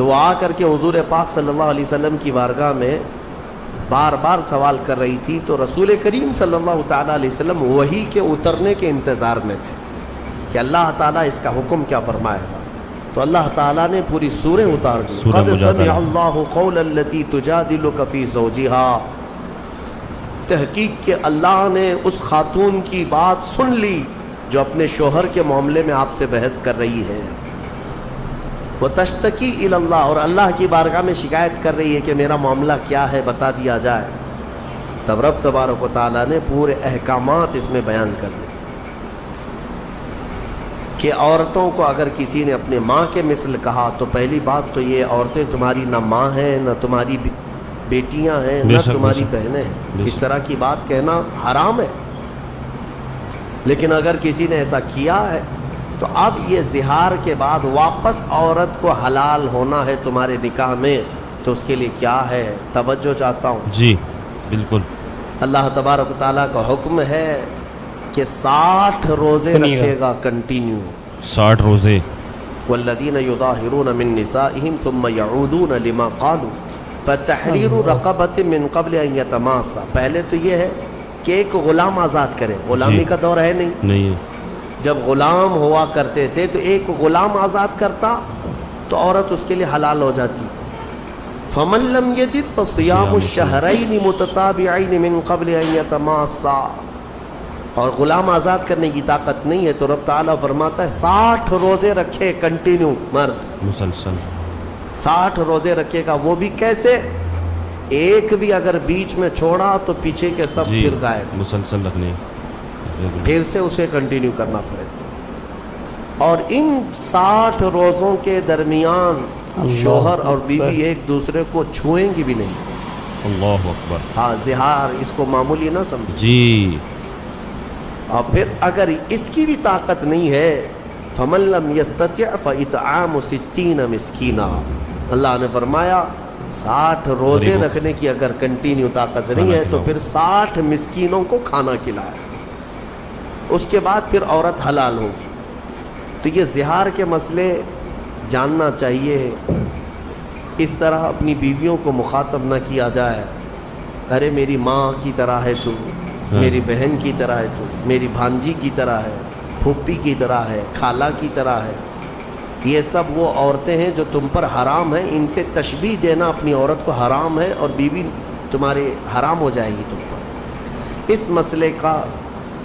تو وہ آ کر کے حضور پاک صلی اللہ علیہ وسلم کی بارگاہ میں بار بار سوال کر رہی تھی، تو رسول کریم صلی اللہ تعالیٰ علیہ وسلم وحی کے اترنے کے انتظار میں تھے کہ اللہ تعالیٰ اس کا حکم کیا فرمائے گا. تو اللہ تعالیٰ نے پوری سورہ اتار دی. سورہ قد مجادلہ. سمع اللہ قول التی تجادلک فی زوجہا، تحقیق کہ اللہ نے اس خاتون کی بات سن لی جو اپنے شوہر کے معاملے میں آپ سے بحث کر رہی ہے. وتشتکی الی اللہ، اور اللہ کی بارگاہ میں شکایت کر رہی ہے کہ میرا معاملہ کیا ہے، بتا دیا جائے. تب رب تبارک و تعالیٰ نے پورے احکامات اس میں بیان کر دیے کہ عورتوں کو اگر کسی نے اپنے ماں کے مثل کہا تو پہلی بات تو یہ، عورتیں تمہاری نہ ماں ہیں، نہ تمہاری بیٹیاں ہیں، بے نہ شک، تمہاری بے شک، بہنیں ہیں. بے اس شک. طرح کی بات کہنا حرام ہے. لیکن اگر کسی نے ایسا کیا ہے تو اب یہ زہار کے بعد واپس عورت کو حلال ہونا ہے تمہارے نکاح میں، تو اس کے لیے کیا ہے، توجہ چاہتا ہوں. جی بالکل. اللہ تبارک و تعالیٰ کا حکم ہے کہ 60 روزے سنیے گا. رکھے گا کنٹینیو. 60 روزے. والذین یظاہرون من نسائہم ثم یعودون لما قالوا فتحریر رقبۃ من قبل ان یتماسا. پہلے تو یہ ہے کہ ایک غلام آزاد کرے. غلامی جی. کا دور ہے نہیں. نہیں ہے. جب غلام ہوا کرتے تھے تو ایک غلام آزاد کرتا تو عورت اس کے لیے حلال ہو جاتی. فمن لم یجد فصیام الشہرین متتابعین من قبل ان یتماسا. اور غلام آزاد کرنے کی طاقت نہیں ہے تو رب تعالیٰ فرماتا ہے 60 روزے رکھے کنٹینیو مرد. مسلسل 60 روزے رکھے گا. وہ بھی کیسے، ایک بھی اگر بیچ میں چھوڑا تو پیچھے کے سب جی پھر گائب، مسلسل رکھنے. پھر سے اسے کنٹینیو کرنا پڑے. اور ان 60 روزوں کے درمیان اللہ شوہر اور اکبر. بیوی ایک دوسرے کو چھوئیں گی بھی نہیں. اللہ اکبر. ہاں زہار اس کو معمولی نہ سمجھے. جی اور پھر اگر اس کی بھی طاقت نہیں ہے فمن لم یستطع فاطعام 60 مسکینا. اللہ نے فرمایا 60 روزے غریبوں. رکھنے کی اگر کنٹینیو طاقت نہیں ہے تو پھر 60 مسکینوں کو کھانا کھلائے. اس کے بعد پھر عورت حلال ہوگی. تو یہ زہار کے مسئلے جاننا چاہیے. اس طرح اپنی بیویوں کو مخاطب نہ کیا جائے. ارے میری ماں کی طرح ہے تو، میری بہن کی طرح ہے تو، میری بھانجی کی طرح ہے، پھوپھی کی طرح ہے، خالہ کی طرح ہے. یہ سب وہ عورتیں ہیں جو تم پر حرام ہیں. ان سے تشبیہ دینا اپنی عورت کو حرام ہے اور بیوی تمہارے حرام ہو جائے گی تم پر. اس مسئلے کا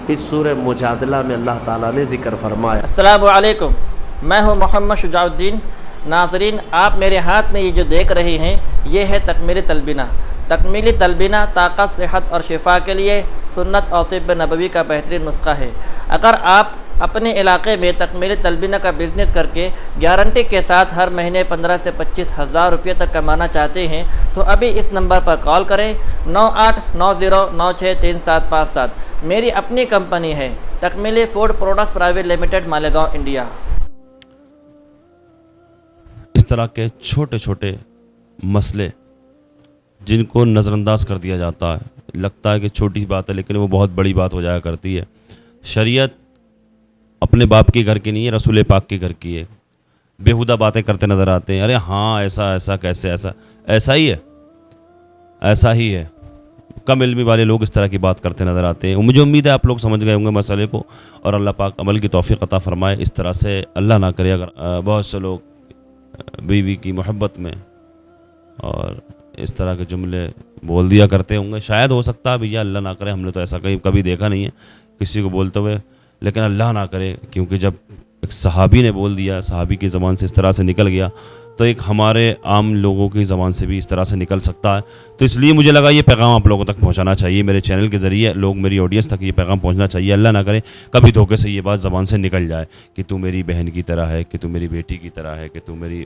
اس سورہ مجادلہ میں اللہ تعالیٰ نے ذکر فرمایا. السلام علیکم، میں ہوں محمد شجاع الدین. ناظرین، آپ میرے ہاتھ میں یہ جو دیکھ رہے ہیں یہ ہے تکمیلی تلبینہ. تکمیلی تلبینہ طاقت، صحت اور شفا کے لیے سنت اور طب نبوی کا بہترین نسخہ ہے. اگر آپ اپنے علاقے میں تکمیلی تلبینہ کا بزنس کر کے گارنٹی کے ساتھ ہر مہینے 15 سے 25 ہزار روپے تک کمانا چاہتے ہیں تو ابھی اس نمبر پر کال کریں 9890963757. میری اپنی کمپنی ہے Takmili food products private limited, Malegaon, India. اس طرح کے چھوٹے چھوٹے مسئلے جن کو نظر انداز کر دیا جاتا ہے، لگتا ہے کہ چھوٹی سی بات ہے لیکن وہ بہت بڑی بات ہو جایا کرتی ہے. شریعت اپنے باپ کے گھر کی نہیں ہے، رسول پاک کے گھر کی ہے. بیہودہ باتیں کرتے نظر آتے ہیں. ارے ہاں ایسا کیسے، ایسا ہی ہے، ایسا ہی ہے. کم علمی والے لوگ اس طرح کی بات کرتے نظر آتے ہیں. مجھے امید ہے آپ لوگ سمجھ گئے ہوں گے مسئلے کو، اور اللہ پاک عمل کی توفیق عطا فرمائے. اس طرح سے اللہ نہ کرے اگر بہت سے لوگ بیوی کی محبت میں اور اس طرح کے جملے بول دیا کرتے ہوں گے. شاید ہو سکتا ہے بھیا، اللہ نہ کرے، ہم نے تو ایسا کبھی دیکھا نہیں ہے کسی کو بولتے ہوئے، لیکن اللہ نہ کرے. کیونکہ جب ایک صحابی نے بول دیا، صحابی کی زبان سے اس طرح سے نکل گیا، تو ایک ہمارے عام لوگوں کی زبان سے بھی اس طرح سے نکل سکتا ہے. تو اس لیے مجھے لگا یہ پیغام آپ لوگوں تک پہنچانا چاہیے. میرے چینل کے ذریعے لوگ، میری آڈینس تک یہ پیغام پہنچنا چاہیے. اللہ نہ کرے کبھی دھوکے سے یہ بات زبان سے نکل جائے کہ تو میری بہن کی طرح ہے، کہ تو میری بیٹی کی طرح ہے، کہ تو میری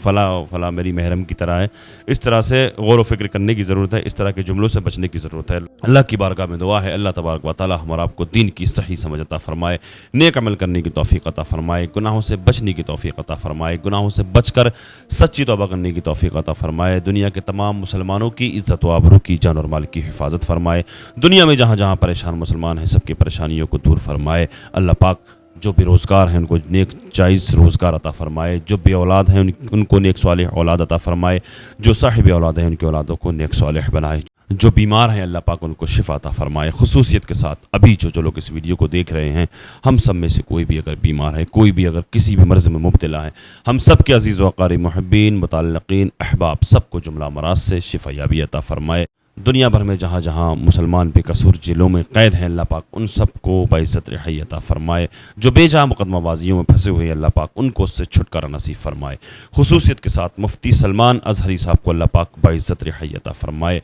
فلاں میری محرم کی طرح ہے. اس طرح سے غور و فکر کرنے کی ضرورت ہے. اس طرح کے جملوں سے بچنے کی ضرورت ہے. اللہ کی بارگاہ میں دعا ہے اللہ تبارک و تعالی ہمارا آپ کو دین کی صحیح سمجھ عطا فرمائے، نیک عمل کرنے کی توفیق عطا فرمائے، گناہوں سے بچنے کی توفیق عطا فرمائے، گناہوں سے بچ کر سچی توبہ کرنے کی توفیق عطا فرمائے. دنیا کے تمام مسلمانوں کی عزت و آبرو کی، جان اور مال کی حفاظت فرمائے. دنیا میں جہاں جہاں پریشان مسلمان ہیں سب کی پریشانیوں کو دور فرمائے. اللہ پاک جو بے روزگار ہیں ان کو نیک جائز روزگار عطا فرمائے، جو بے اولاد ہیں ان کو نیک صالح اولاد عطا فرمائے، جو صاحب اولاد ہیں ان کی اولادوں کو نیک صالح بنائے، جو بیمار ہیں اللہ پاک ان کو شفا عطا فرمائے۔ خصوصیت کے ساتھ ابھی جو لوگ اس ویڈیو کو دیکھ رہے ہیں، ہم سب میں سے کوئی بھی اگر بیمار ہے، کوئی بھی اگر کسی بھی مرض میں مبتلا ہے، ہم سب کے عزیز و اقارب، محبین، متعلقین، احباب، سب کو جملہ امراض سے شفا یابی عطا فرمائے۔ دنیا بھر میں جہاں جہاں مسلمان بے قصور جیلوں میں قید ہیں، اللہ پاک ان سب کو باعزت رہائی عطا فرمائے۔ جو بے جا مقدمہ بازیوں میں پھنسے ہوئے ہیں، اللہ پاک ان کو اس سے چھٹکارا نصیب فرمائے۔ خصوصیت کے ساتھ مفتی سلمان اظہری صاحب کو اللہ پاک باعزت رہائی عطا فرمائے،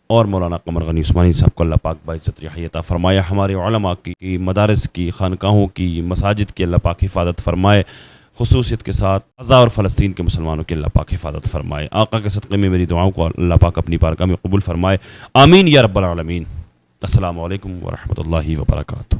اور مولانا قمر غنی عثمانی صاحب کو اللہ پاک باعزت رہائی عطا فرمائے۔ ہمارے علماء کی مدارس کی، خانقاہوں کی، مساجد کی اللہ پاک حفاظت فرمائے۔ خصوصیت کے ساتھ غزہ اور فلسطین کے مسلمانوں کی اللہ پاک حفاظت فرمائے۔ آقا کے صدقے میں میری دعاؤں کو اللہ پاک اپنی بارگاہ میں قبول فرمائے، آمین یا رب العالمین۔ السلام علیکم ورحمۃ اللہ وبرکاتہ۔